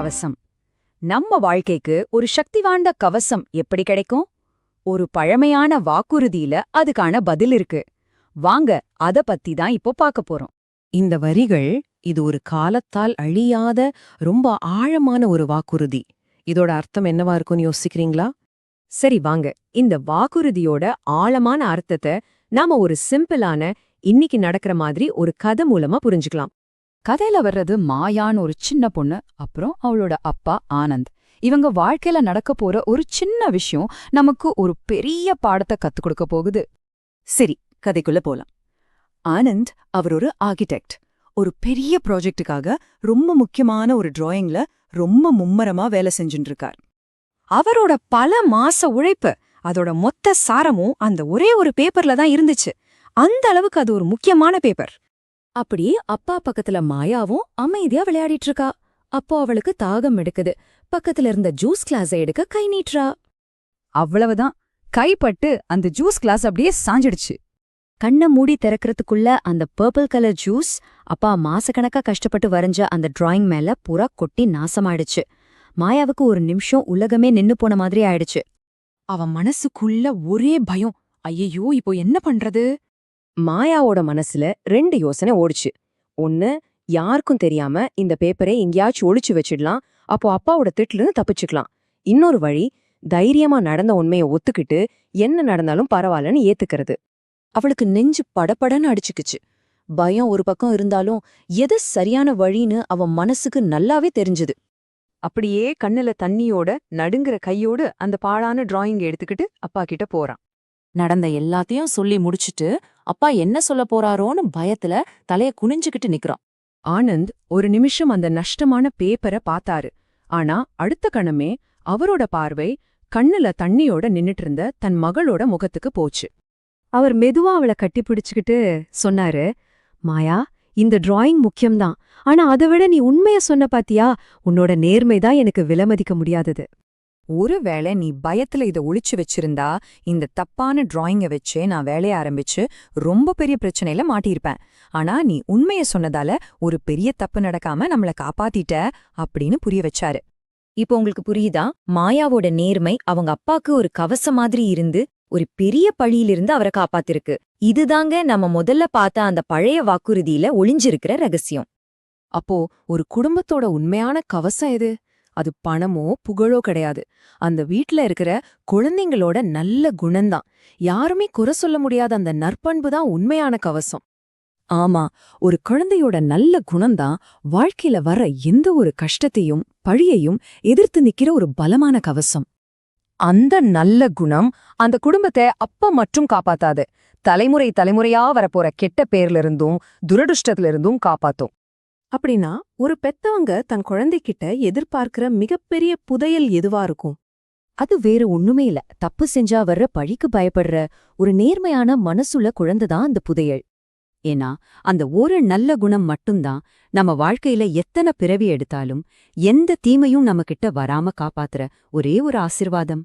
கவசம். நம்ம வாழ்க்கைக்கு ஒரு சக்தி வாய்ந்த கவசம் எப்படி கிடைக்கும்? ஒரு பழமையான வாக்குறுதியில அதுக்கான பதில் இருக்கு. வாங்க அத பத்தி தான் இப்போ பார்க்க போறோம். இந்த வரிகள் இது ஒரு காலத்தால் அழியாத ரொம்ப ஆழமான ஒரு வாக்குறுதி. இதோட அர்த்தம் என்னவா இருக்கும்னு யோசிக்கிறீங்களா? சரி வாங்க, இந்த வாக்குறுதியோட ஆழமான அர்த்தத்தை நாம ஒரு சிம்பிளான இன்னைக்கு நடக்கிற மாதிரி ஒரு கதை மூலமா புரிஞ்சுக்கலாம். கதையில வர்றது மாயான்னு ஒரு சின்ன பொண்ணு, அப்புறம் அவளோட அப்பா ஆனந்த். இவங்க வாழ்க்கையில நடக்க போற ஒரு சின்ன விஷயம் நமக்கு ஒரு பெரிய பாடத்தை கத்துக் கொடுக்க போகுது. சரி, கதைக்குள்ள போலாம். ஆனந்த் அவர் ஒரு ஆர்கிடெக்ட். ஒரு பெரிய ப்ராஜெக்டுக்காக ரொம்ப முக்கியமான ஒரு டிராயிங்ல ரொம்ப மும்மரமா வேலை செஞ்சுட்டு இருக்கார். அவரோட பல மாச உழைப்பு, அதோட மொத்த சாரமும் அந்த ஒரே ஒரு பேப்பர்ல தான் இருந்துச்சு. அந்த அளவுக்கு அது ஒரு முக்கியமான பேப்பர். அப்படியே அப்பா பக்கத்துல மாயாவும் அமைதியா விளையாடிட்டு இருக்கா. அப்போ அவளுக்கு தாகம் எடுக்குது. பக்கத்துல இருந்த ஜூஸ் கிளாஸை எடுக்க கை நீட்டுறா. அவ்வளவுதான், கைப்பட்டு அந்த ஜூஸ் கிளாஸ் அப்படியே சாஞ்சிடுச்சு. கண்ண மூடி திறக்கிறதுக்குள்ள அந்த பர்பிள் கலர் ஜூஸ் அப்பா மாசக்கணக்கா கஷ்டப்பட்டு வரைஞ்ச அந்த டிராயிங் மேல புறா கொட்டி நாசமாயிடுச்சு. மாயாவுக்கு ஒரு நிமிஷம் உலகமே நின்னு போன மாதிரி ஆயிடுச்சு. அவன் மனசுக்குள்ள ஒரே பயம். ஐயையோ, இப்போ என்ன பண்றது? மாயாவோட மனசுல 2 யோசனை ஓடுச்சு. ஒன்னு, யாருக்கும் தெரியாம இந்த பேப்பரை எங்கேயாச்சும் ஒளிச்சு வச்சிடலாம், அப்போ அப்பாவோட திட்டுலேருந்து தப்பிச்சுக்கலாம். இன்னொரு வழி, தைரியமா நடந்த உண்மையை ஒத்துக்கிட்டு என்ன நடந்தாலும் பரவாயில்லன்னு ஏத்துக்கிறது. அவளுக்கு நெஞ்சு படபடன்னு அடிச்சுக்குச்சு. பயம் ஒரு பக்கம் இருந்தாலும் எது சரியான வழின்னு அவன் மனசுக்கு நல்லாவே தெரிஞ்சுது. அப்படியே கண்ணுல தண்ணியோட நடுங்குற கையோடு அந்த பாழான டிராயிங் எடுத்துக்கிட்டு அப்பா கிட்ட போறான். நடந்த எல்லாத்தையும் சொல்லி முடிச்சுட்டு அப்பா என்ன சொல்ல போறாரோன்னு பயத்துல தலைய குனிஞ்சுக்கிட்டு நிக்கிறான். ஆனந்த் ஒரு நிமிஷம் அந்த நஷ்டமான பேப்பரை பார்த்தாரு. ஆனா அடுத்த கணமே அவரோட பார்வை கண்ணுல தண்ணியோட நின்னுட்டு இருந்த தன் மகளோட முகத்துக்கு போச்சு. அவர் மெதுவா அவளை கட்டிப்பிடிச்சுக்கிட்டு சொன்னாரு, மாயா, இந்த டிராயிங் முக்கியம்தான். ஆனா அதை விட நீ உண்மைய சொன்ன பாத்தியா? உன்னோட நேர்மைதான் எனக்கு விலமதிக்க முடியாதது. ஒருவேளை நீ பயத்துல இதை ஒளிச்சு வச்சிருந்தா இந்த தப்பான டிராயிங்க வச்சே நான் வேலைய ஆரம்பிச்சு ரொம்ப பெரிய பிரச்சனையில மாட்டியிருப்பேன். ஆனா நீ உண்மைய சொன்னதால ஒரு பெரிய தப்பு நடக்காம நம்மள காப்பாத்திட்ட அப்படின்னு புரிய வச்சாரு. இப்போ உங்களுக்கு புரியுதா? மாயாவோட நேர்மை அவங்க அப்பாக்கு ஒரு கவசம் மாதிரி இருந்து ஒரு பெரிய பழியிலிருந்து அவரை காப்பாத்திருக்கு. இதுதாங்க நம்ம முதல்ல பார்த்த அந்த பழைய வாக்குறுதியில ஒளிஞ்சிருக்கிற ரகசியம். அப்போ ஒரு குடும்பத்தோட உண்மையான கவசம் எது? அது பணமோ புகழோ கிடையாது. அந்த வீட்ல இருக்கிற குழந்தைங்களோட நல்ல குணம்தான். யாருமே குறை சொல்ல முடியாத அந்த நற்பண்பு தான் உண்மையான கவசம். ஆமா, ஒரு குழந்தையோட நல்ல குணம்தான் வாழ்க்கையில வர எந்த ஒரு கஷ்டத்தையும் பழியையும் எதிர்த்து நிக்கிற ஒரு பலமான கவசம். அந்த நல்ல குணம் அந்த குடும்பத்தை அப்ப மட்டும் காப்பாத்தாது, தலைமுறை தலைமுறையா வரப்போற கெட்ட பேர்லிருந்தும் துரதிருஷ்டத்திலிருந்தும் காப்பாத்தும். அப்படின்னா ஒரு பெத்தவங்க தன் குழந்தைகிட்ட எதிர்பார்க்கிற மிகப்பெரிய புதையல் எதுவா இருக்கும்? அது வேற ஒண்ணுமே இல்ல, தப்பு செஞ்சா வர்ற பழிக்கு பயப்படுற ஒரு நேர்மையான மனசுள்ள குழந்தைதான் அந்த புதையல். ஏன்னா அந்த ஒரு நல்ல குணம் மட்டும்தான் நம்ம வாழ்க்கையில எத்தனை பிறவி எடுத்தாலும் எந்த தீமையும் நம்ம கிட்ட வராம காப்பாத்துற ஒரே ஒரு ஆசிர்வாதம்.